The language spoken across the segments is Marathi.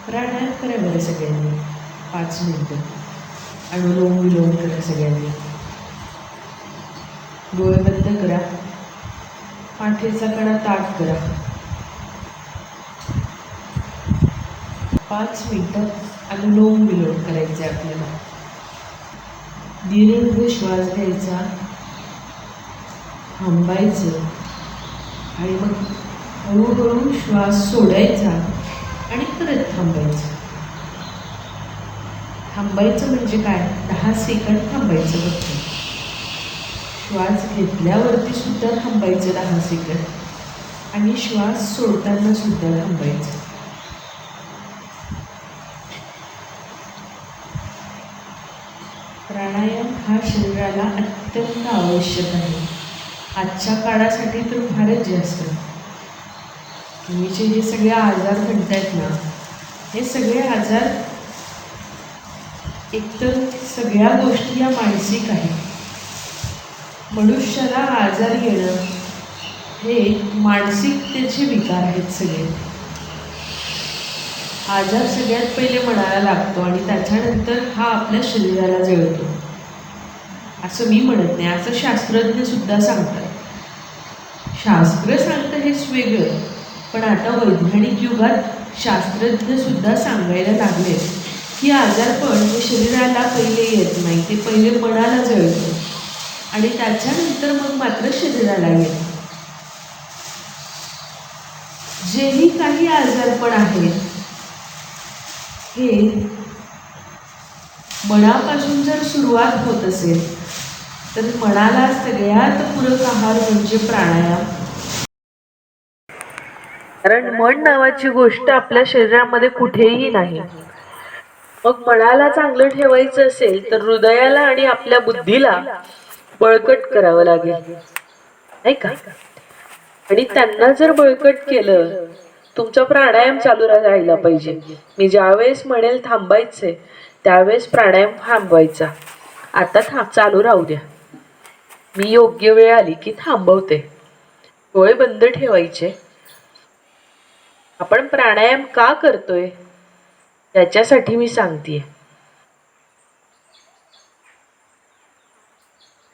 प्राणायाम करा बरं सगळ्यांनी 5 मिनटं. अनुलोम विलोम करा सगळ्यांनी. डोळे बंद करा. पाठीचा कणा ताठ करा. 5 मिनटं अनुलोम विलोम करायचे आपल्याला. दीर्घ श्वास घ्यायचा, थांबायचं आणि मग हळूहळू श्वास सोडायचा आणि परत थांबायचं. थांबायचं म्हणजे काय? 10 सेकंद थांबायचं फक्त. श्वास घेतल्यावरती सुद्धा थांबायचं 10 सेकंद आणि श्वास सोडताना सुद्धा थांबायचं. प्राणायाम हा शरीराला अत्यंत आवश्यक आहे. आजच्या काळासाठी तर फारच जास्त. तुम्ही जे सगळे आजार म्हणतायत ना, हे सगळे आजार एकतर सगळ्या गोष्टी या मानसिक आहेत. मनुष्याला आजार येणं हे मानसिकतेचे विकार आहेत सगळे. आजार सगळ्यात पहिले मनाला लागतो आणि त्याच्यानंतर हा आपल्या शरीराला जळतो. असं मी म्हणत नाही, असं शास्त्रज्ञ सुद्धा सांगतात. शास्त्र सांगतं हेच वेगळं, पण आता वैज्ञानिक युगात शास्त्रज्ञ सुद्धा सांगायला लागले की आजारपण हे शरीराला पहिले येत नाही, ते पहिले मनाला जळतं आणि त्याच्यानंतर मग मात्र शरीराला येतं. जेही काही आजारपण आहेत हे मनापासून जर सुरुवात होत असेल तर मनाला सगळ्यात पूरक आहार म्हणजे प्राणायाम. कारण मन नावाची गोष्ट आपल्या शरीरामध्ये कुठेही नाही. मग मनाला चांगलं ठेवायचं असेल तर हृदयाला आणि आपल्या बुद्धीला बळकट करावं लागेल, नाही का? आणि त्यांना जर बळकट केलं, तुमचा प्राणायाम चालू राहायला पाहिजे. मी ज्यावेळेस म्हणेल थांबायचे त्यावेळेस प्राणायाम थांबवायचा. आता चालू राहू द्या. मी योग्य वेळ आली की थांबवते. डोळे बंद ठेवायचे. आपण प्राणायाम का करतोय त्याच्यासाठी मी सांगतेय.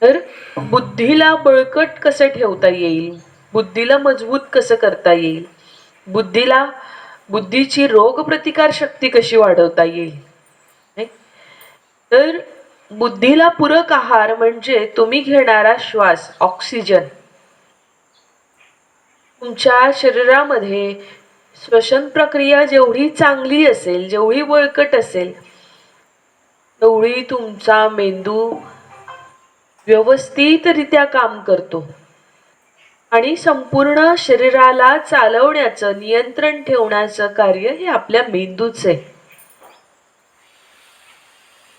तर बुद्धीला बळकट कसं ठेवता येईल, बुद्धीला मजबूत कसं करता येईल, बुद्धीची रोगप्रतिकार शक्ती कशी वाढवता येईल. तर बुद्धीला पूरक आहार म्हणजे तुम्ही घेणारा श्वास, ऑक्सिजन. तुमच्या शरीरामध्ये श्वसन प्रक्रिया जेवढी चांगली असेल, जेवढी बळकट असेल, तेवढी तुमचा मेंदू व्यवस्थितरित्या काम करतो आणि संपूर्ण शरीराला चालवण्याचं, नियंत्रण ठेवण्याचं कार्य हे आपल्या मेंदूच आहे.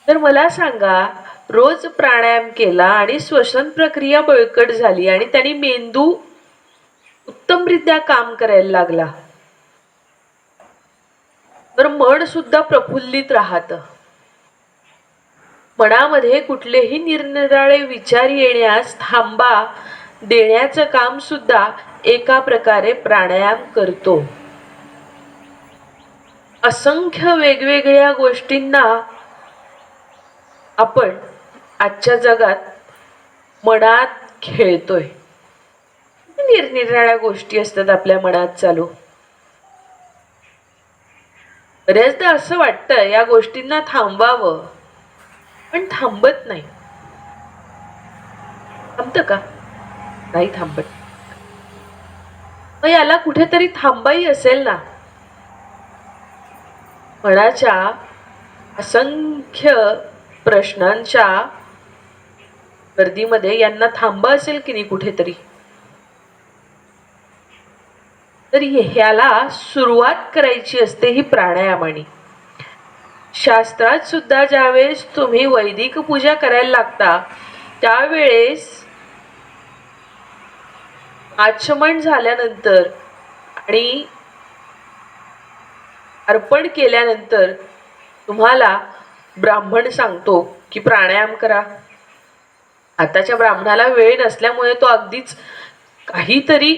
तर मला सांगा, रोज प्राणायाम केला आणि श्वसन प्रक्रिया बळकट झाली आणि त्याने मेंदू उत्तमरित्या काम करायला लागला, तर मन सुद्धा प्रफुल्लित राहतं. मनामध्ये कुठलेही निरनिराळे विचार येण्यास थांबा देण्याचं काम सुद्धा एका प्रकारे प्राणायाम करतो. असंख्य वेगवेगळ्या गोष्टींना आपण आजच्या जगात मनात खेळतोय. निरनिराळ्या गोष्टी असतात आपल्या मनात चालू. बऱ्याचदा असं वाटतं या गोष्टींना थांबावं, पण थांबत नाही. थांबतं का? नाही थांबत. मग याला कुठेतरी थांबाई असेल ना. मनाच्या असंख्य प्रश्नांच्या गर्दीमध्ये यांना थांबा असेल की नाही कुठेतरी. तर ह्याला सुरुवात करायची असते ही प्राणायामाने. शास्त्रात सुद्धा ज्यावेळेस तुम्ही वैदिक पूजा करायला लागता त्यावेळेस आचमन झाल्यानंतर आणि अर्पण केल्यानंतर तुम्हाला ब्राह्मण सांगतो की प्राणायाम करा. आताच्या ब्राह्मणाला वेळ नसल्यामुळे तो अगदीच काहीतरी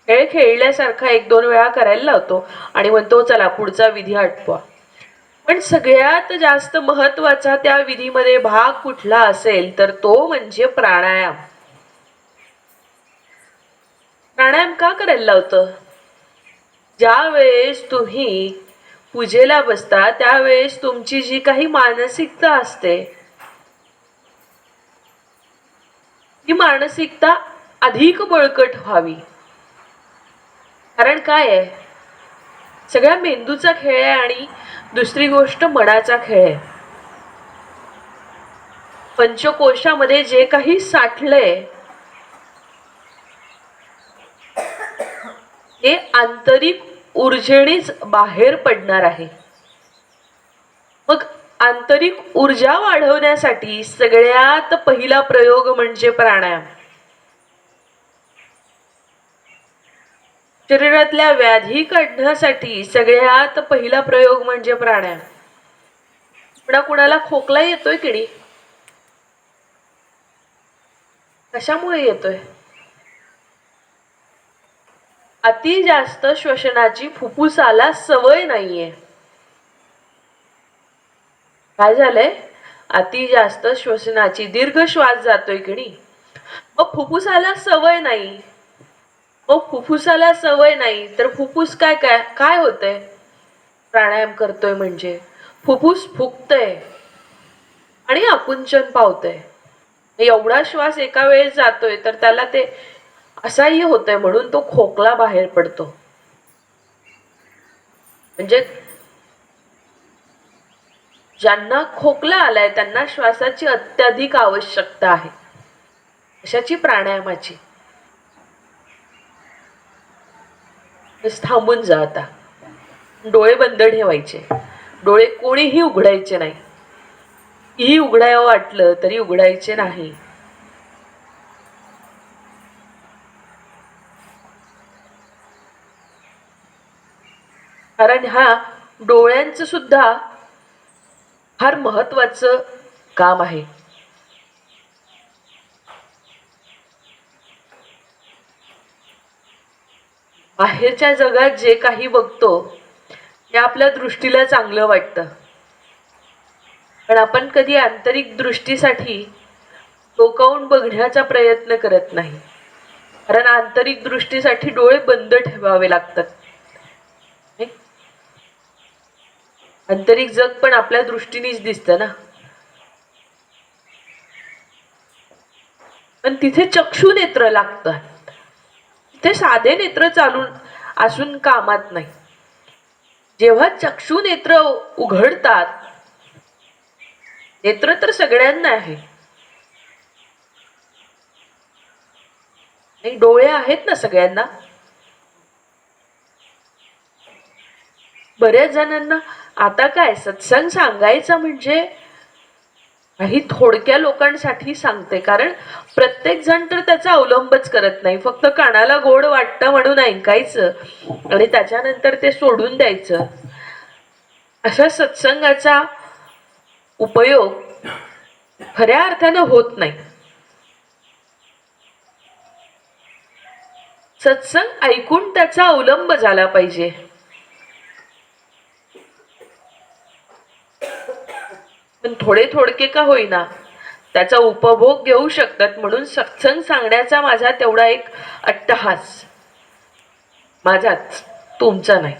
खेळ खेळल्यासारखा एक दोन वेळा करायला लावतो आणि म्हणतो चला पुढचा विधी आटपवा. पण सगळ्यात जास्त महत्वाचा त्या विधीमध्ये भाग कुठला असेल तर तो म्हणजे प्राणायाम. प्राणायाम का करायला लावतं? ज्या वेळेस तुम्ही पूजेला बसता त्यावेळेस तुमची जी काही मानसिकता असते ही मानसिकता अधिक बळकट व्हावी. कारण काय आहे, सगळ्या मेंदूचा खेळ आहे आणि दुसरी गोष्ट मनाचा खेळ आहे. पंचकोशामध्ये जे काही साठलंय हे आंतरिक ऊर्जेनेच बाहेर पडणार आहे. मग आंतरिक ऊर्जा वाढवण्यासाठी सगळ्यात पहिला प्रयोग म्हणजे प्राणायाम. शरीरातल्या व्याधी काढण्यासाठी सगळ्यात पहिला प्रयोग म्हणजे प्राणायाम. कुणाला खोकला येतोय की नाही? कशामुळे येतोय? अति जास्त श्वसनाची फुफ्फुसाला सवय नाहीये. काय झालंय? अति जास्त श्वसनाची, दीर्घ श्वास जातोय की नाही, मग फुफ्फुसाला सवय नाही. मग फुफ्फुसाला सवय नाही तर फुफ्फुस काय काय काय होतंय? प्राणायाम करतोय म्हणजे फुफ्फुस फुगतय आणि आकुंचन पावतय. एवढा श्वास एका वेळेस जातोय तर त्याला ते असह्य होतंय म्हणून तो खोकला बाहेर पडतो. म्हणजे ज्यांना खोकला आलाय त्यांना श्वासाची अत्याधिक आवश्यकता आहे. कशाची? प्राणायामाची. थांबून जा आता. डोळे बंद ठेवायचे. डोळे कोणीही उघडायचे नाही. ही उघडायला वाटलं तरी उघडायचे नाही. कारण हा डोळ्यांचं सुद्धा फार महत्वाचं काम आहे. बाहेरच्या जगात जे काही बघतो ते आपल्या दृष्टीला चांगलं वाटतं, पण आपण कधी आंतरिक दृष्टीसाठी डोकावून बघण्याचा प्रयत्न करत नाही. कारण आंतरिक दृष्टीसाठी डोळे बंद ठेवावे लागतात. आंतरिक जग पण आपल्या दृष्टीनेच दिसतं ना. पण तिथे चक्षु नेत्र लागतात. तिथे साधे नेत्र चालून असून कामात नाही. जेव्हा चक्षु नेत्र उघडतात, नेत्र तर सगळ्यांना आहे, डोळे आहेत ना सगळ्यांना. बऱ्याच जणांना आता काय सत्संग सांगायचा म्हणजे काही थोडक्या लोकांसाठी सांगते, कारण प्रत्येक जण तर त्याचा अवलंबच करत नाही. फक्त कानाला गोड वाटतं म्हणून ऐकायचं आणि त्याच्यानंतर ते सोडून द्यायचं. अशा सत्संगाचा उपयोग खऱ्या अर्थानं होत नाही. सत्संग ऐकून त्याचा अवलंब झाला पाहिजे. पण थोडे थोडके का होईना त्याचा उपभोग घेऊ शकतात म्हणून सत्संग सांगण्याचा माझा तेवढा एक अट्टहास, माझाच, तुमचा नाही.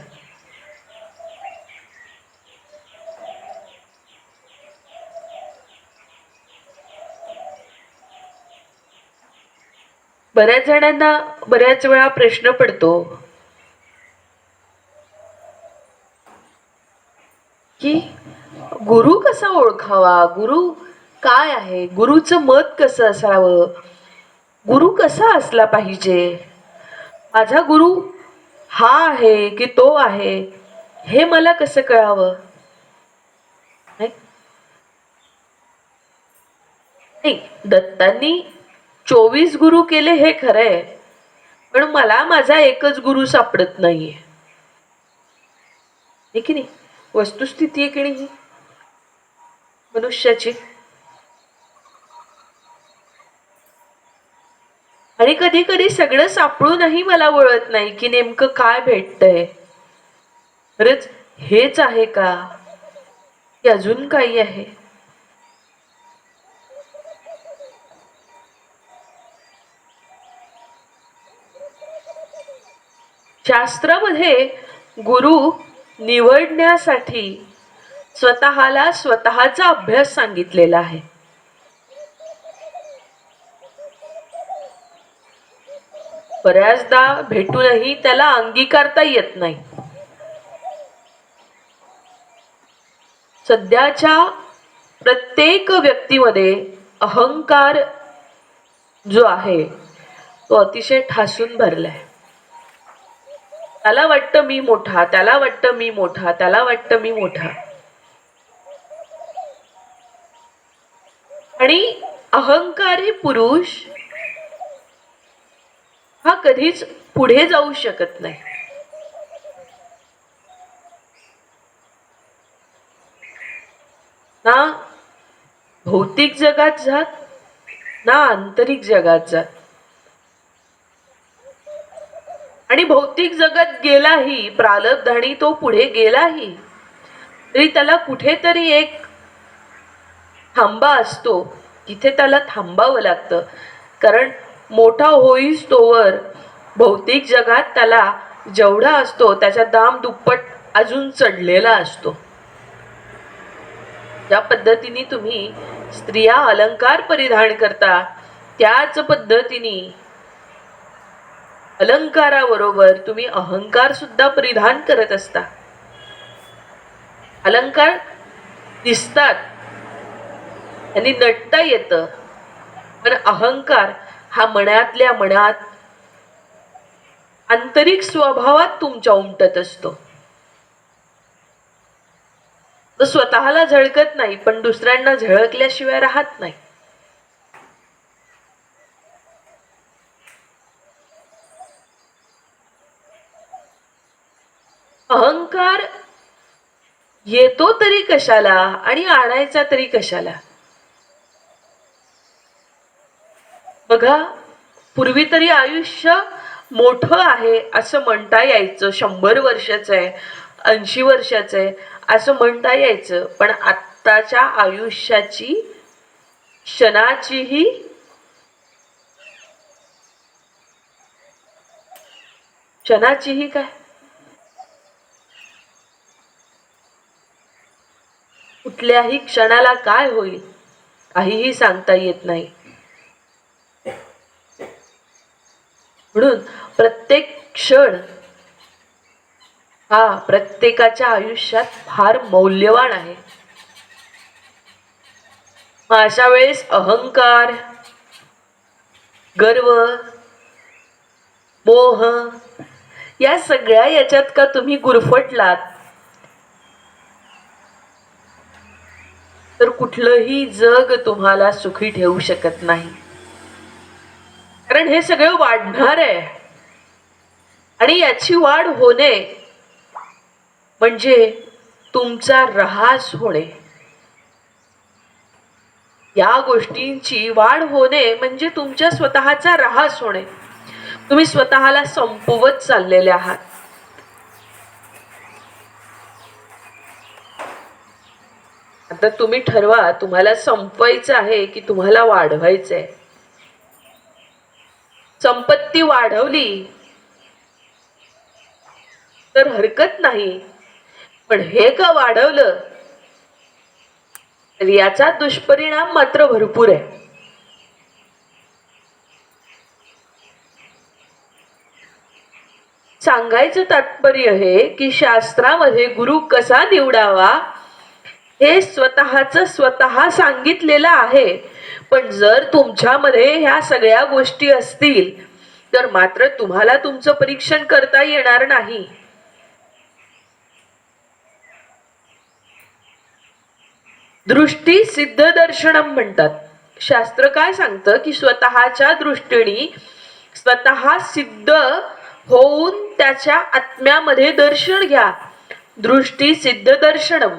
बऱ्याच जणांना बऱ्याच वेळा प्रश्न पडतो की गुरु कसा ओळखावा, गुरु काय आहे, गुरुचं मत कसं असावं, गुरु कसा असला पाहिजे, माझा गुरु हा आहे की तो आहे हे मला कसं कळावं. नाही, दत्तांनी 24 गुरु केले हे खरंय, पण मला माझा एकच गुरु सापडत नाहीये. हे की नाही वस्तुस्थिती आहे की नाही मनुष्याची. आणि कधी कधी सगळं सापडूनही मला वळत नाही की नेमकं काय भेटतंय. खरंच हेच आहे का की अजून काही आहे. शास्त्रामध्ये गुरु निवडण्यासाठी स्वतःला स्वतःचा अभ्यास सांगितलेला आहे. बऱ्याचदा भेटूनही त्याला अंगीकारता येत नाही. सध्याच्या प्रत्येक व्यक्तीमध्ये अहंकार जो आहे तो अतिशय ठासून भरलाय. त्याला वाटतं मी मोठा, त्याला वाटतं मी मोठा, त्याला वाटतं मी मोठा. आणि अहंकारी पुरुष हा कधीच पुढे जाऊ शकत नाही. ना भौतिक जगात जात ना आंतरिक जगात जात. आणि भौतिक जगात गेलाही प्रारब्धाने तो पुढे गेलाही तरी त्याला कुठेतरी एक थांबा असतो, तिथे त्याला थांबावं लागतं. कारण मोठा होईस तोवर भौतिक जगात त्याला जेवढा असतो त्याच्या दाम दुप्पट अजून चढलेला असतो. ज्या पद्धतीने तुम्ही स्त्रिया अलंकार परिधान करता त्याच पद्धतीने अलंकाराबरोबर तुम्ही अहंकार सुद्धा परिधान करत असता. अलंकार दिसतात आणि नटता येतं, पण अहंकार हा मनातल्या मनात आंतरिक स्वभावात तुमच्या उमटत असतो. तो स्वतःला झळकत नाही पण दुसऱ्यांना झळकल्याशिवाय राहत नाही. अहंकार येतो तरी कशाला आणि आणायचा तरी कशाला. बघा, पूर्वी तरी आयुष्य मोठं आहे असं म्हणता यायचं. 100 वर्षाचं आहे, 80 वर्षाचं आहे असं म्हणता यायचं. पण आत्ताच्या आयुष्याची क्षणाचीही काय कुठल्याही क्षणाला काय होईल काहीही सांगता येत नाही. म्हणून प्रत्येक क्षण हा प्रत्येकाच्या आयुष्यात फार मौल्यवान आहे. अशा वेळेस अहंकार, गर्व, मोह या सगळ्या याच्यात का तुम्ही गुरफटलात तर कुठलंही जग तुम्हाला सुखी ठेवू शकत नाही. कारण हे सगळं वाढणार आहे आणि याची वाढ होणे म्हणजे तुमचा ऱ्हास होणे. या गोष्टींची वाढ होणे म्हणजे तुमच्या स्वतःचा ऱ्हास होणे. तुम्ही स्वतःला संपवत चाललेले आहात. आता तुम्ही ठरवा तुम्हाला संपवायचं आहे की तुम्हाला वाढवायचं आहे. संपत्ती वाढवली तर हरकत नाही, पण हे का वाढवलं तर याचा दुष्परिणाम मात्र भरपूर आहे. सांगायचं तात्पर्य हे की शास्त्रामध्ये गुरु कसा निवडावा हे स्वतः सांगितलेलं आहे. पण जर तुमच्यामध्ये ह्या सगळ्या गोष्टी असतील तर मात्र तुम्हाला तुमचं परीक्षण करता येणार नाही. दृष्टी सिद्ध दर्शनम म्हणतात. शास्त्र काय सांगतं की स्वतःच्या दृष्टीने स्वतः सिद्ध होऊन त्याच्या आत्म्यामध्ये दर्शन घ्या. दृष्टी सिद्ध दर्शनम.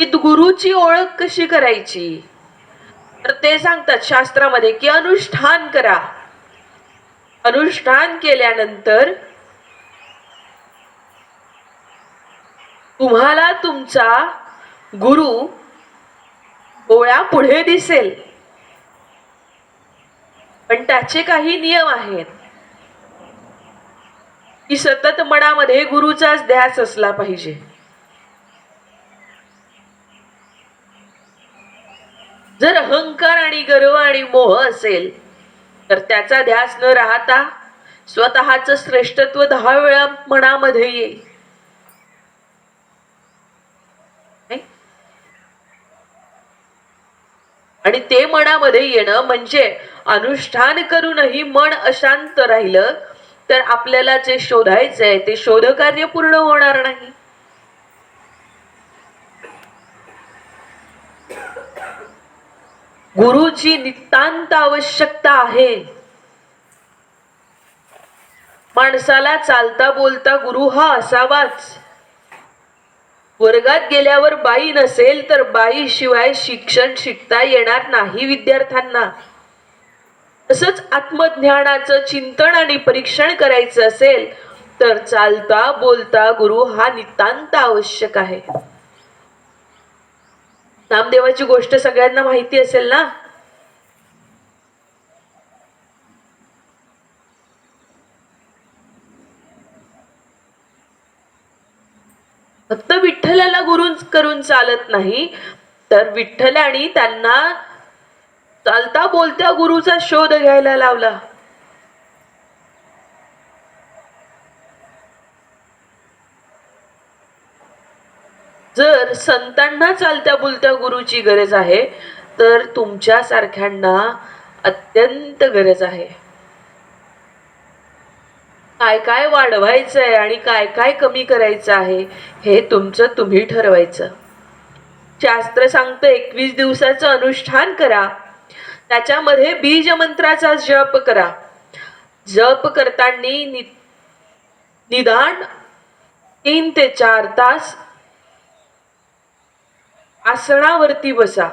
की गुरुची ओळख कशी करायची तर ते सांगतात शास्त्रामध्ये की अनुष्ठान करा. अनुष्ठान केल्यानंतर तुम्हाला तुमचा गुरु डोळ्या पुढे दिसेल, पण त्याचे काही नियम आहेत की सतत मनामध्ये गुरुचाच ध्यास असला पाहिजे. जर अहंकार आणि गर्व आणि मोह असेल तर त्याचा ध्यास न राहता स्वतःच श्रेष्ठत्व 10 वेळा मनामध्ये येईल. आणि ते मनामध्ये येणं म्हणजे अनुष्ठान करूनही मन अशांत राहिलं तर आपल्याला जे शोधायचंय ते शोधकार्य पूर्ण होणार नाही. गुरुची नितांत आवश्यकता आहे. माणसाला चालता बोलता गुरु हा असावाच. वर्गात गेल्यावर बाई नसेल तर बाई शिवाय शिक्षण शिकता येणार नाही विद्यार्थ्यांना. तसंच आत्मज्ञानाचं चिंतन आणि परीक्षण करायचं असेल तर चालता बोलता गुरु हा नितांत आवश्यक आहे. नामदेवाची गोष्ट सगळ्यांना माहिती असेल ना. फक्त विठ्ठलाला गुरु करून चालत नाही, तर विठ्ठलाने त्यांना चालता बोलत्या गुरुचा शोध घ्यायला लावला. जर संतांना चालत्या बोलत्या गुरुची गरज आहे तर तुमच्या सारख्यांना अत्यंत गरज आहे. काय काय वाढवायचंय आणि काय काय कमी करायचं आहे हे तुमचं तुम्ही ठरवायचं. शास्त्र सांगतं 21 दिवसाचं अनुष्ठान करा. त्याच्यामध्ये बीज मंत्राचा जप करा. जप करताना निदान 3 ते 4 तास आसनावरती बसा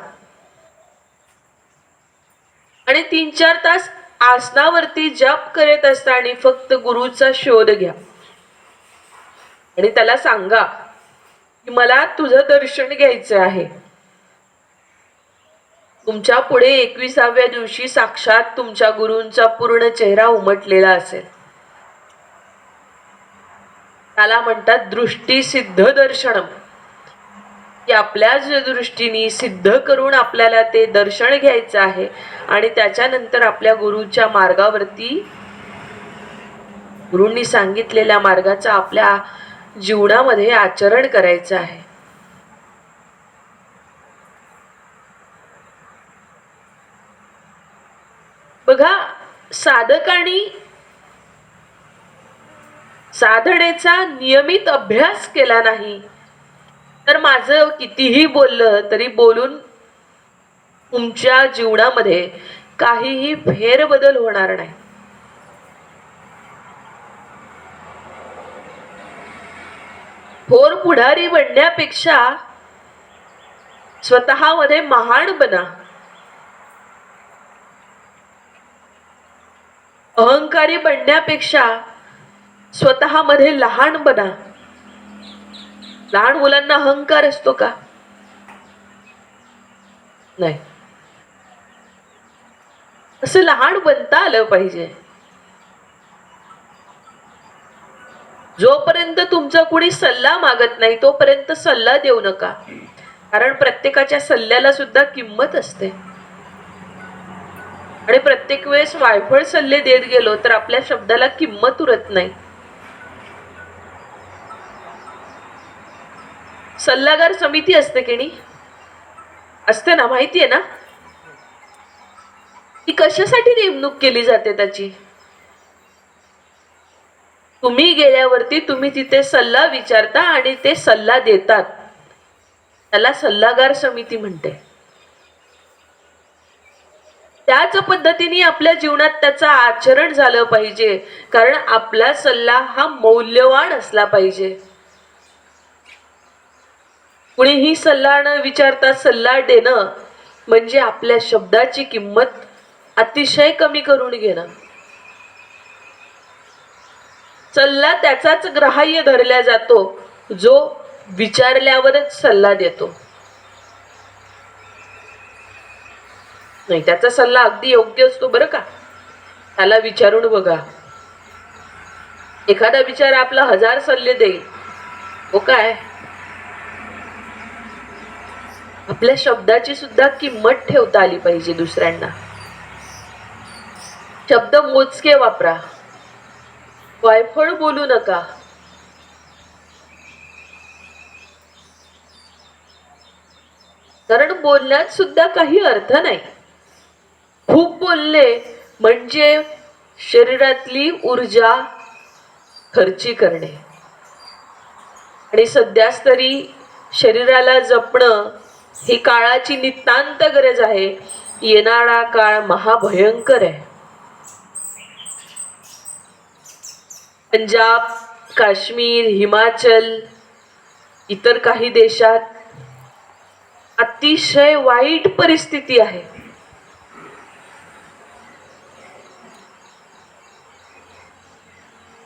आणि 3-4 तास आसनावरती जप करत असताना फक्त गुरुचा शोध घ्या आणि त्याला सांगा की मला तुझं दर्शन घ्यायचं आहे. तुमच्या पुढे 21व्या दिवशी साक्षात तुमच्या गुरूंचा पूर्ण चेहरा उमटलेला असेल. त्याला म्हणतात दृष्टी सिद्ध दर्शनम, की आपल्याच दृष्टीने सिद्ध करून आपल्याला ते दर्शन घ्यायचं आहे आणि त्याच्यानंतर आपल्या गुरुच्या मार्गावरती गुरूंनी सांगितलेल्या मार्गाचा आपल्या जीवनामध्ये आचरण करायचं आहे. बघा, साधकांनी साधनेचा नियमित अभ्यास केला नाही तर माझं कितीही बोललं तरी बोलून तुमच्या जीवनामध्ये काहीही फेरबदल होणार नाही. थोर पुढारी बनण्यापेक्षा स्वतःमध्ये महान बना. अहंकारी बनण्यापेक्षा स्वतःमध्ये लहान बना. लहान मुलांना अहंकार असतो का? नाही. असं लहान बनता आलं पाहिजे. जोपर्यंत तुमचा कुणी सल्ला मागत नाही तोपर्यंत सल्ला देऊ नका, कारण प्रत्येकाच्या सल्ल्याला सुद्धा किंमत असते आणि प्रत्येक वेळेस वायफळ सल्ले देत गेलो तर आपल्या शब्दाला किंमत उरत नाही. सल्लागार समिती असते की नाही? असते ना, माहिती आहे ना? ती कशासाठी नेमणूक केली जाते त्याची? तुम्ही गेल्यावरती तुम्ही तिथे सल्ला विचारता आणि ते सल्ला देतात, त्याला सल्लागार समिती म्हणते. त्याच पद्धतीने आपल्या जीवनात त्याचं आचरण झालं पाहिजे, कारण आपला सल्ला हा मौल्यवान असला पाहिजे. कुणीही सल्ला न विचारता सल्ला देणं म्हणजे आपल्या शब्दाची किंमत अतिशय कमी करून घेणं. सल्ला त्याचाच ग्राह्य धरला जातो जो विचारल्यावरच सल्ला देतो. नाही, त्याचा सल्ला अगदी योग्य असतो बरं का. त्याला विचारून बघा. एखादा विचार आपला 1000 सल्ले देईल, हो काय? आपल्या शब्दाची सुद्धा किंमत ठेवता आली पाहिजे दुसऱ्यांना. शब्द मोजके वापरा, वायफळ बोलू नका. कारण बोलण्यात सुद्धा काही अर्थ नाही. खूप बोलले म्हणजे शरीरातली ऊर्जा खर्ची करणे. आणि सध्याच तरी शरीराला जपणं ही काळाची नितांत गरज आहे. येणारा काळ महाभयंकर आहे. पंजाब, काश्मीर, हिमाचल, इतर काही देशात अतिशय वाईट परिस्थिती आहे.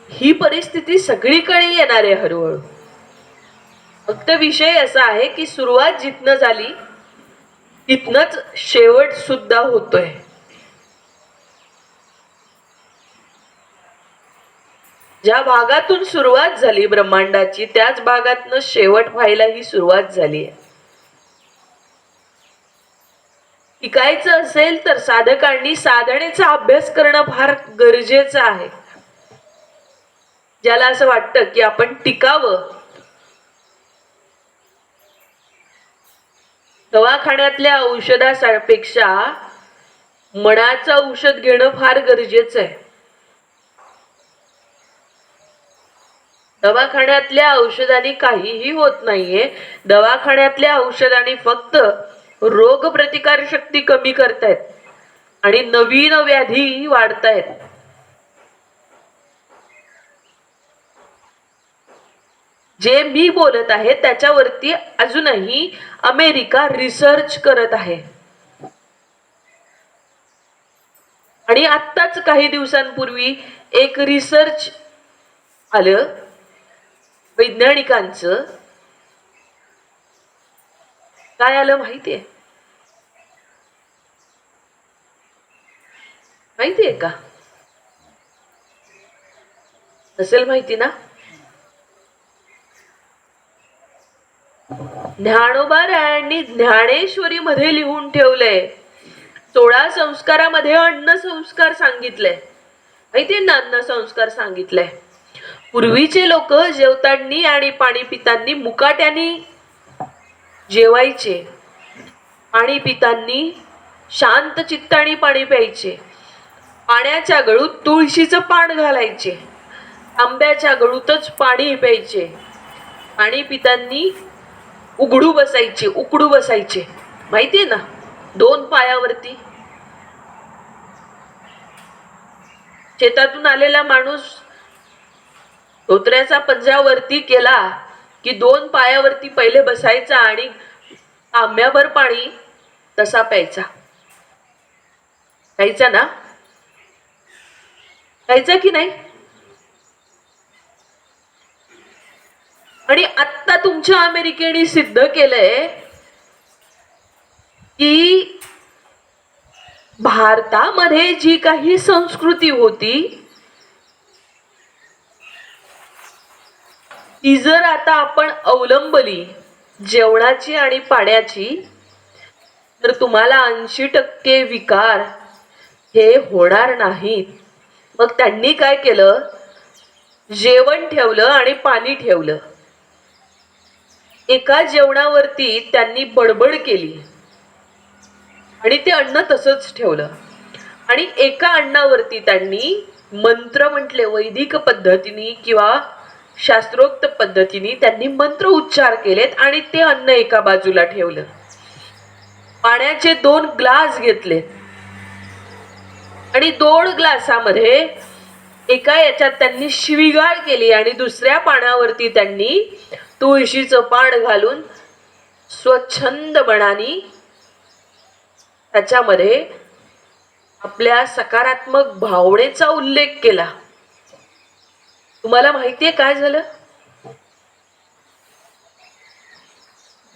ही परिस्थिती सगळीकडे येणार आहे हळूहळू. फक्त विषय असा आहे की सुरुवात जिथनं झाली तिथनच शेवट सुद्धा होतोय. ज्या भागातून सुरुवात झाली ब्रह्मांडाची त्याच भागातनं शेवट व्हायला ही सुरुवात झाली आहे. टिकायचं असेल तर साधकांनी साधनेचा अभ्यास करणं फार गरजेचं आहे. ज्याला असं वाटतं की आपण टिकावं, दवाखान्यातल्या औषधापेक्षा मनाचं औषध घेणं फार गरजेचं आहे. दवाखान्यातल्या औषधाने काहीही होत नाहीये. दवाखान्यातल्या औषधाने फक्त रोग प्रतिकार शक्ती कमी करतायत आणि नवीन व्याधी वाढतायत. जे मी बोलत आहे त्याच्यावरती अजूनही अमेरिका रिसर्च करत आहे. आणि आत्ताच काही दिवसांपूर्वी एक रिसर्च आलं वैज्ञानिकांचं. काय आलं माहितीये? माहितीये का? नसेल माहिती ना? ज्ञानोबारायांनी ज्ञानेश्वरी मध्ये लिहून ठेवलंय. 16 संस्कारामध्ये अन्न संस्कार सांगितलंय. माहितीये ना? अन्न संस्कार सांगितलंय. पूर्वीचे लोक जेवताना आणि पाणी पितांनी मुकाट्यानी जेवायचे. पाणी पितांनी शांत चित्ताने पाणी प्यायचे. पाण्याच्या गळूत तुळशीचं पान घालायचे. आंब्याच्या गळूतच पाणी प्यायचे. पाणी पितांनी उघडू बसायचे, उकडू बसायचे. माहितीये ना? 2 पायावरती. शेतातून आलेला माणूस धोत्र्याचा पंजा वरती केला की 2 पायावरती पहिले बसायचा आणि आंब्याभर पाणी तसा प्यायचा. प्यायचा ना? प्यायचा की नाही? आणि आता तुमच्या अमेरिकेने सिद्ध केलंय की भारतामध्ये जी काही संस्कृती होती ती जर आता आपण अवलंबली जेवणाची आणि पाण्याची तर तुम्हाला 80% विकार हे होणार नाहीत. मग त्यांनी काय केलं? जेवण ठेवलं आणि पाणी ठेवलं. एका जेवणावरती त्यांनी बडबड केली आणि ते अन्न तसंच ठेवलं. आणि एका अन्नावरती त्यांनी मंत्र म्हटले. वैदिक पद्धतीने किंवा शास्त्रोक्त पद्धतीने त्यांनी मंत्र उच्चार केलेत आणि ते अन्न एका बाजूला ठेवलं. पाण्याचे 2 ग्लास घेतले आणि 2 ग्लासामध्ये एका याच्यात त्यांनी शिवीगाळ केली आणि दुसऱ्या पाण्यावरती त्यांनी तुळशीचं पान घालून स्वच्छंद मनाने त्याच्यामध्ये आपल्या सकारात्मक भावनेचा उल्लेख केला. तुम्हाला माहितीये काय झालं?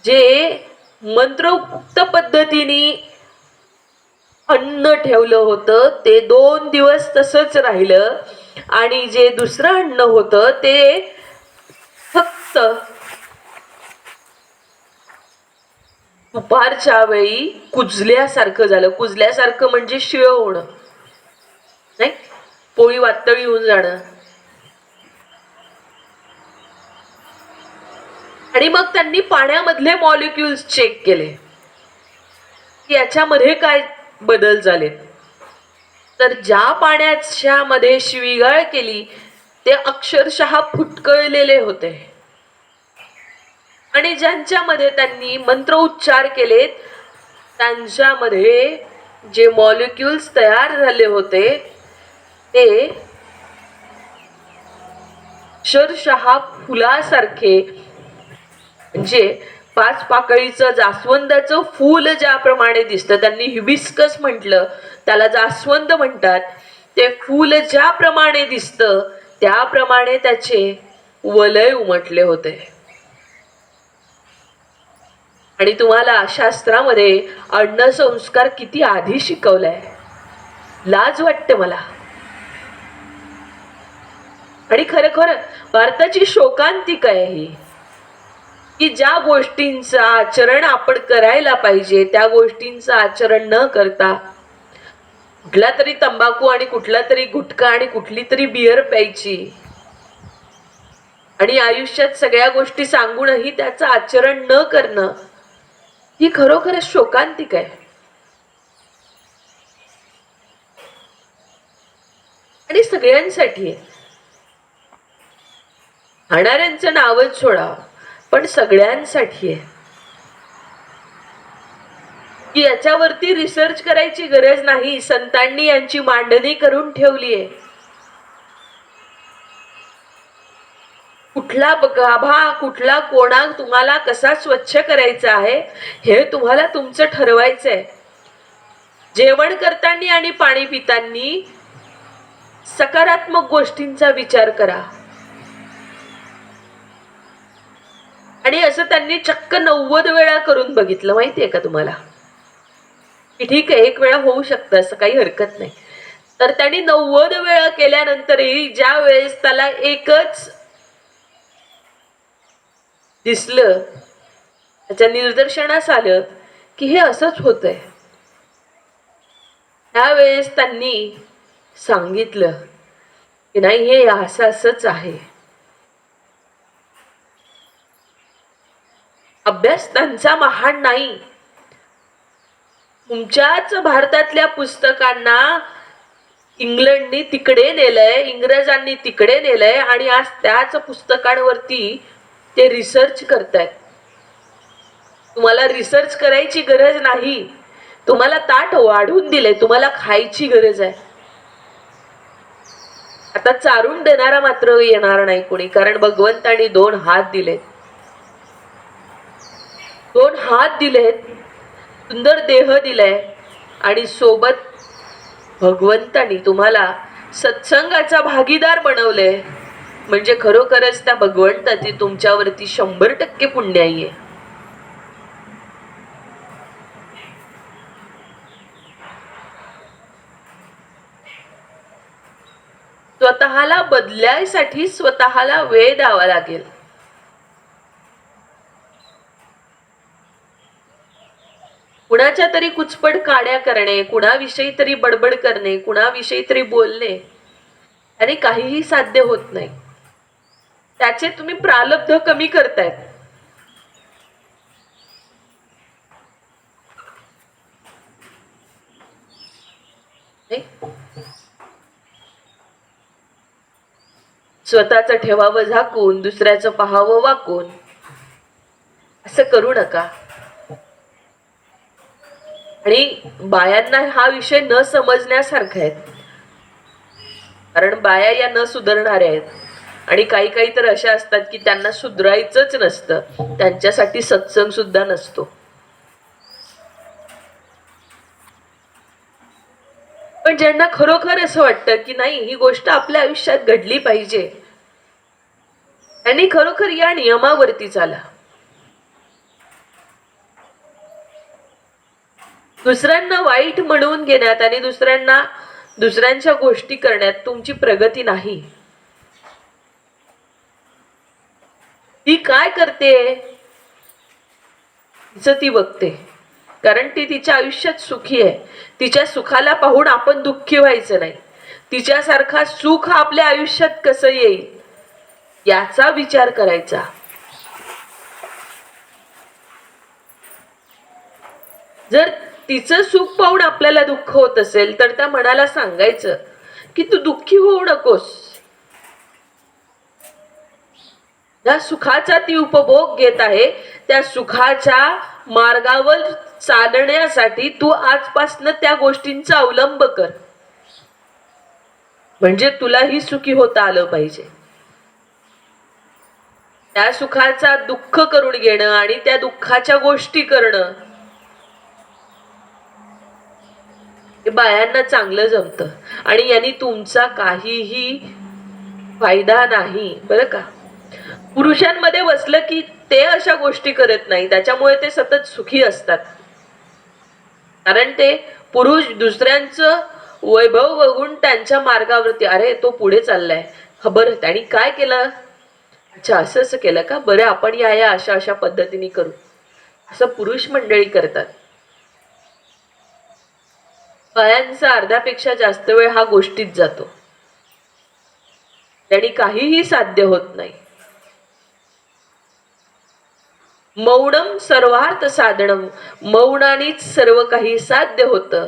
जे मंत्रोक्त पद्धतीने अन्न ठेवलं होतं ते 2 दिवस तसंच राहिलं आणि जे दुसरं अन्न होतं ते फक्त दुपारच्या वेळी कुजल्यासारखं झालं. कुजल्यासारखं म्हणजे शिळ होणं, नाही, पोळी वातळी होऊन जाणं. आणि मग त्यांनी पाण्यामधले मॉलिक्युल्स चेक केले की याच्यामध्ये काय बदल झाले. तर ज्या पाण्याच्या मध्ये शिवीगाळ केली ते अक्षरशः फुटकळलेले होते आणि ज्यांच्यामध्ये त्यांनी मंत्र उच्चार केलेत त्यांच्यामध्ये जे मॉलिक्युल्स तयार झाले होते ते अक्षरशः फुलासारखे, म्हणजे 5 पाकळीचं जास्वंदाचं फूल ज्याप्रमाणे दिसतं, त्यांनी हिबिस्कस म्हटलं, त्याला जास्वंद म्हणतात, ते फूल ज्याप्रमाणे दिसतं त्याप्रमाणे त्याचे वलय उमटले होते. आणि तुम्हाला शास्त्रामध्ये अन्न संस्कार किती आधी शिकवलाय, लाज वाटते मला. आणि खरं भारताची शोकांतिका आहे ही की ज्या गोष्टींचं आचरण आपण करायला पाहिजे त्या गोष्टींचं आचरण न करता कुठला तरी तंबाखू आणि कुठला तरी गुटखा आणि कुठली तरी बियर प्यायची आणि आयुष्यात सगळ्या गोष्टी सांगूनही त्याचं आचरण न करणं ही खरोखरच शोकांतिका आहे. आणि सगळ्यांसाठी आहे. खाणाऱ्यांचं नावच सोडा, पण सगळ्यांसाठी आहे की याच्यावरती रिसर्च करायची गरज नाही. संतांनी यांची मांडणी करून ठेवली आहे. कुठला गाभा, कुठला कोणा तुम्हाला कसा स्वच्छ करायचा आहे हे तुम्हाला तुमचं ठरवायचंय. जेवण करताना आणि पाणी पिताना सकारात्मक गोष्टींचा विचार करा. आणि असं त्यांनी चक्क 90 वेळा करून बघितलं, माहितीये का तुम्हाला? ठीक आहे, 1 वेळा होऊ शकतं, असं काही हरकत नाही. तर त्यांनी 90 वेळा केल्यानंतरही ज्या वेळेस त्याला एकच दिसलं, त्याच्या निदर्शनास आलं की हे असंच होतंय, त्यावेळेस त्यांनी सांगितलं की नाही, हे असंच आहे. अभ्यास त्यांचा महान नाही. तुमच्याच भारतातल्या पुस्तकांना इंग्लंडनी तिकडे नेलंय, इंग्रजांनी तिकडे नेलंय आणि आज त्याच पुस्तकांवरती ते रिसर्च करतायत. तुम्हाला रिसर्च करायची गरज नाही, तुम्हाला ताट वाढून दिले, तुम्हाला खायची गरज आहे. आता चारून देणारा मात्र येणार नाही कोणी, कारण भगवंतानी 2 हात दिलेत, 2 हात दिलेत, सुंदर देह दिलाय आणि सोबत भगवंतानी तुम्हाला सत्संगाचा भागीदार बनवले. म्हणजे खरोखरच त्या भगवंताची तुमच्यावरती 100% पुण्याई आहे. स्वतःला बदलायसाठी स्वतःला वेळ द्यावा लागेल. कुणाच्या तरी कुचपट काड्या करणे, कुणाविषयी तरी बडबड करणे, कुणाविषयी तरी बोलणे आणि काहीही साध्य होत नाही. त्याचे तुम्ही प्रारब्ध कमी करतायत. स्वतःच ठेवावं झाकून, दुसऱ्याचं पाहावं वाकून, असं करू नका. आणि बायांना हा विषय न समजण्यासारखा आहे, कारण बाया या न सुधारणाऱ्या आहेत आणि काही काही तर अशा असतात की त्यांना सुधारायचंच नसतं, त्यांच्यासाठी सत्संग सुद्धा नसतो. पण ज्यांना खरोखर असं वाटतं की नाही ही गोष्ट आपल्या आयुष्यात घडली पाहिजे, त्यांनी खरोखर या नियमावरती चाला. दुसऱ्यांना वाईट म्हणून घेण्यात आणि दुसऱ्यांच्या गोष्टी करण्यात तुमची प्रगती नाही. ती काय करते तिचं ती बघते, कारण ती तिच्या आयुष्यात सुखी आहे. तिच्या सुखाला पाहून आपण दुःखी व्हायचं नाही. तिच्यासारखा सुख आपल्या आयुष्यात कसं येईल याचा विचार करायचा. जर तिचं सुख पाहून आपल्याला दुःख होत असेल तर त्या मनाला सांगायचं की तू दुःखी होऊ नकोस. ज्या सुखाचा ती उपभोग घेत आहे त्या सुखाच्या मार्गावर चालण्यासाठी तू आजपासून त्या गोष्टींचा अवलंब कर, म्हणजे तुलाही सुखी होता आलं पाहिजे. त्या सुखाचा दुःख करून घेणं आणि त्या दुःखाच्या गोष्टी करणं हे बायांना चांगलं जमतं आणि यांनी तुमचा काहीही फायदा नाही बरं का. पुरुषांमध्ये बसलं की ते अशा गोष्टी करत नाही, त्याच्यामुळे ते सतत सुखी असतात. कारण ते पुरुष दुसऱ्यांचं वैभव बघून त्यांच्या मार्गावरती, अरे तो पुढे चाललाय, खबर त्याने काय केलं, अच्छा असं असं केलं का, बरं आपण या अशा अशा पद्धतीने करू, असं पुरुष मंडळी करतात. बायांचा अर्ध्यापेक्षा जास्त वेळ हा गोष्टीत जातो, त्यांनी काहीही साध्य होत नाही. मौनम सर्वार्थ साधनम, मौनानेच सर्व काही साध्य होतं.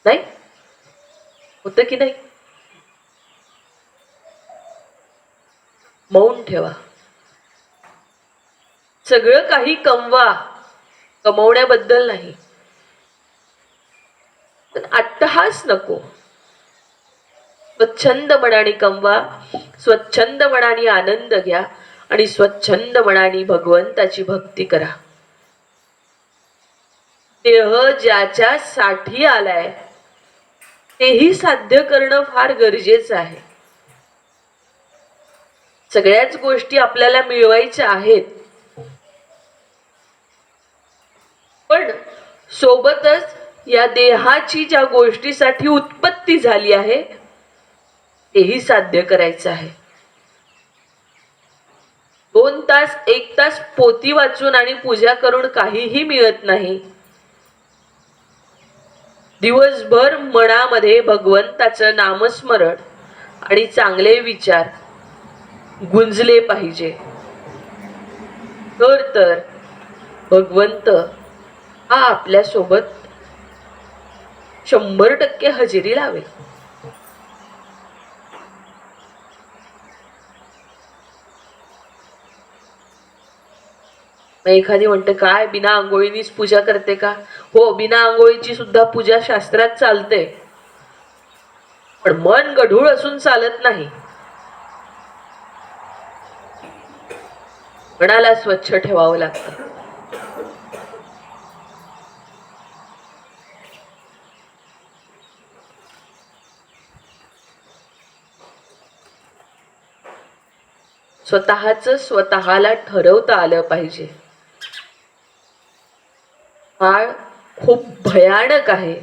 नाही होतं की नाही? मौन ठेवा. सगळं काही कमवा, कमवण्याबद्दल नाही, पण अट्टहास नको. स्वच्छंद मनाने कमवा, स्वच्छंद मनाने आनंद घ्या आणि स्वच्छंद मनाने भगवंताची भक्ती करा. देह ज्याच्यासाठी आलाय तेही साध्य करणं फार गरजेचं आहे. सगळ्याच गोष्टी आपल्याला मिळवायच्या आहेत, पण सोबतच या देहाची ज्या गोष्टीसाठी उत्पत्ती झाली आहे तेही साध्य करायचं आहे. 2 तास 1 तास पोथी वाचून आणि पूजा करून काहीही मिळत नाही. दिवसभर मनामध्ये भगवंताचं नामस्मरण आणि चांगले विचार गुंजले पाहिजे, तर भगवंत हा आपल्या सोबत 100% हजेरी लावेल. एखादी म्हणते काय बिना आंघोळीनीच पूजा करते का? हो, बिना आंघोळीची सुद्धा पूजा शास्त्रात चालते, पण मन गढूळ असून चालत नाही. मनाला स्वच्छ ठेवावं लागतं. स्वतःला ठरवता आलं पाहिजे. काळ खूप भयानक आहे,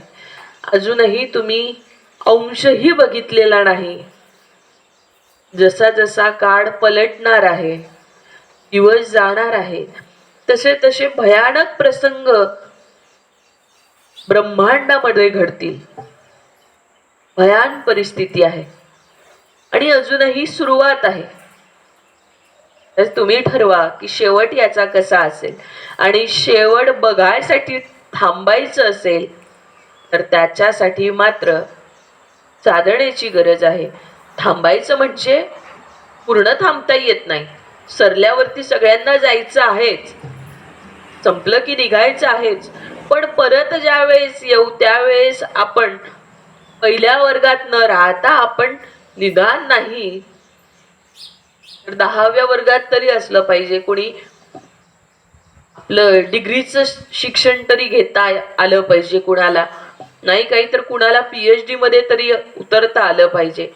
अजूनही तुम्ही अंशही बघितलेला नाही. जसा जसा काळ पलटणार आहे, दिवस जाणार आहे, तसे तसे भयानक प्रसंग ब्रह्मांडामध्ये घडतील. भयान परिस्थिती आहे आणि अजूनही सुरुवात आहे. तर तुम्ही ठरवा की शेवट याचा कसा असेल, आणि शेवट बघायसाठी थांबायचं असेल तर त्याच्यासाठी मात्र साधनेची गरज आहे. थांबायचं म्हणजे पूर्ण थांबता येत नाही. सरल्यावरती सगळ्यांना जायचं आहेच, संपलं की निघायचं आहेच, पण परत ज्या वेळेस येऊ त्यावेळेस आपण पहिल्या वर्गात न राहता आपण निदान नाही तर 10व्या वर्गात तरी असलं पाहिजे. कोणी आपलं डिग्रीचं शिक्षण तरी घेता आलं पाहिजे कुणाला, नाही काही तर कुणाला PhD मध्ये तरी उतरता आलं पाहिजे.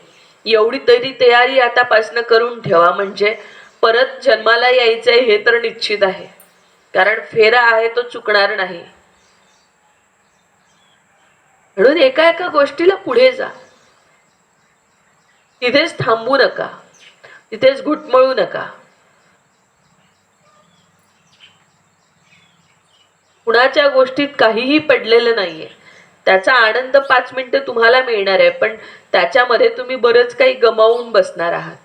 एवढी तरी तयारी आतापासून करून ठेवा, म्हणजे परत जन्माला यायचंय हे तर निश्चित आहे. कारण फेरा आहे तो चुकणार नाही. म्हणून एका एका गोष्टीला पुढे जा. तिथेच थांबू नका, तिथेच घुटमळू नका. कुणाच्या गोष्टीत काहीही पडलेलं नाहीये. त्याचा आनंद 5 मिनिटं तुम्हाला मिळणार आहे, पण त्याच्यामध्ये तुम्ही बरंच काही गमावून बसणार आहात.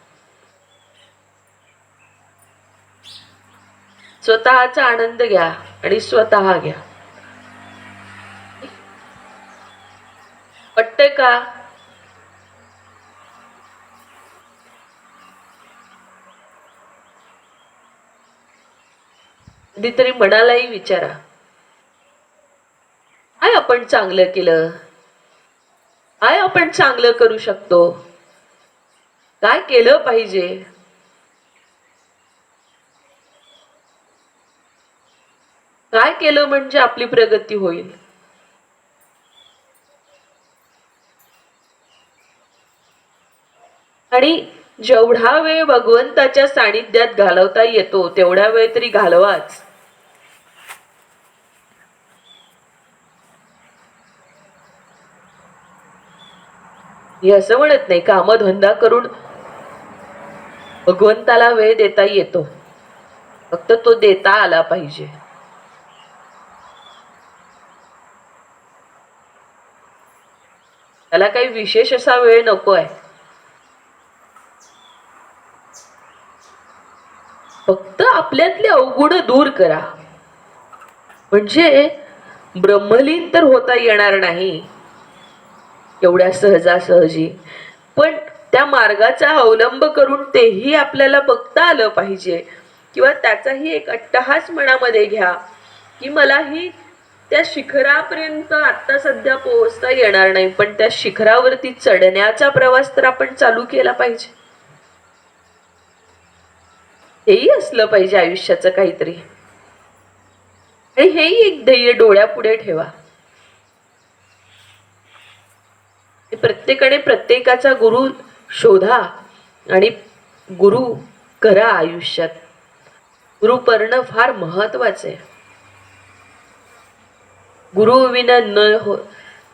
स्वतःचा आनंद घ्या आणि स्वतः घ्या. पटतंय का? कधीतरी मनालाही विचारा, काय आपण चांगलं केलं, काय आपण चांगलं करू शकतो, काय केलं पाहिजे. काय केलं म्हणजे आपली प्रगती होईल. आणि जेवढा वेळ भगवंताच्या सानिध्यात घालवता येतो तेवढा वेळ तरी घालवाच. हे असं म्हणत नाही कामधंदा करून भगवंताला वेळ देता येतो, फक्त तो देता आला पाहिजे. त्याला काही विशेष असा वेळ नको आहे. फक्त आपल्यातले अवगुण दूर करा, म्हणजे ब्रह्मलीन तर होता येणार नाही एवढ्या सहजासहजी, पण त्या मार्गाचा अवलंब करून तेही आपल्याला बघता आलं पाहिजे. किंवा त्याचाही एक अट्टहास मनामध्ये घ्या की मलाही त्या शिखरापर्यंत आता सध्या पोहोचता येणार नाही, पण त्या शिखरावरती चढण्याचा प्रवास तर आपण चालू केला पाहिजे. हेही असलं पाहिजे आयुष्याचं काहीतरी. आणि हेही एक ध्येय डोळ्यापुढे ठेवा. प्रत्येकाने प्रत्येकाचा गुरु शोधा आणि गुरु करा आयुष्यात. गुरु करणं फार महत्वाचे. गुरु विन न हो,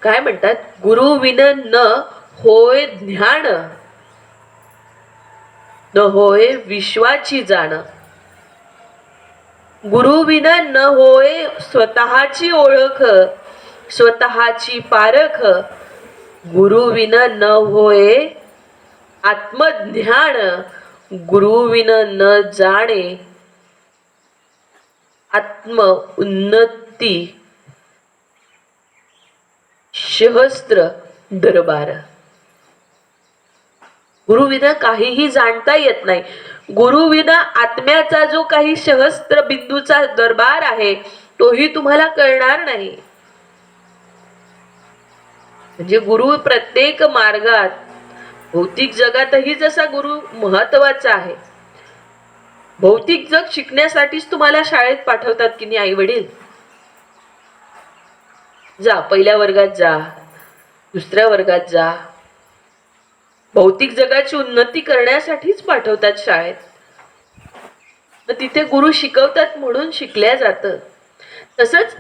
काय म्हणतात, गुरु विन न होय ज्ञान, न होय विश्वाची जाण. गुरु विन न होय स्वतःची ओळख, स्वतःची पारख. गुरु विन न होय आत्मज्ञान, गुरु विन न जाणे आत्म उन्नती सहस्त्र दरबार. गुरु विना काहीही जाणता येत नाही. गुरु विना आत्म्याचा जो काही सहस्त्र बिंदूचा दरबार आहे तोही तुम्हाला कळणार नाही. म्हणजे गुरु प्रत्येक मार्गात, भौतिक जगातही जसा गुरु महत्वाचा आहे. भौतिक जग शिकण्यासाठीच तुम्हाला शाळेत पाठवतात की नाही आई वडील. जा, पहिल्या वर्गात जा, दुसऱ्या वर्गात जा. भौतिक जगाची उन्नती करण्यासाठीच पाठवतात शाळेत. तिथे गुरु शिकवतात म्हणून शिकल्या जातं. तसंच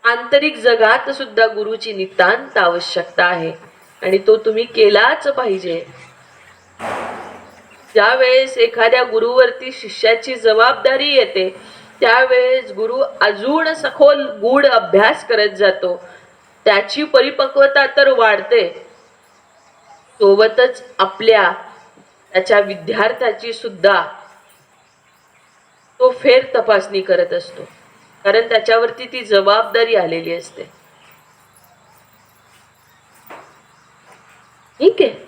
आंतरिक जगात सुद्धा गुरुची नितांत आवश्यकता आहे आणि तो तुम्ही केलाच पाहिजे. ज्या वेळेस एखाद्या गुरुवरती शिष्याची जबाबदारी येते त्यावेळेस गुरु अजून सखोल गूढ अभ्यास करत जातो. त्याची परिपक्वता तर वाढते, सोबतच आपल्या त्याच्या विद्यार्थ्याची सुद्धा तो फेर तपासणी करत असतो, कारण त्याच्यावरती ती जबाबदारी आलेली असते. ठीक आहे.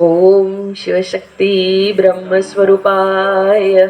ओम शिवशक्ती ब्रह्मस्वरूपाय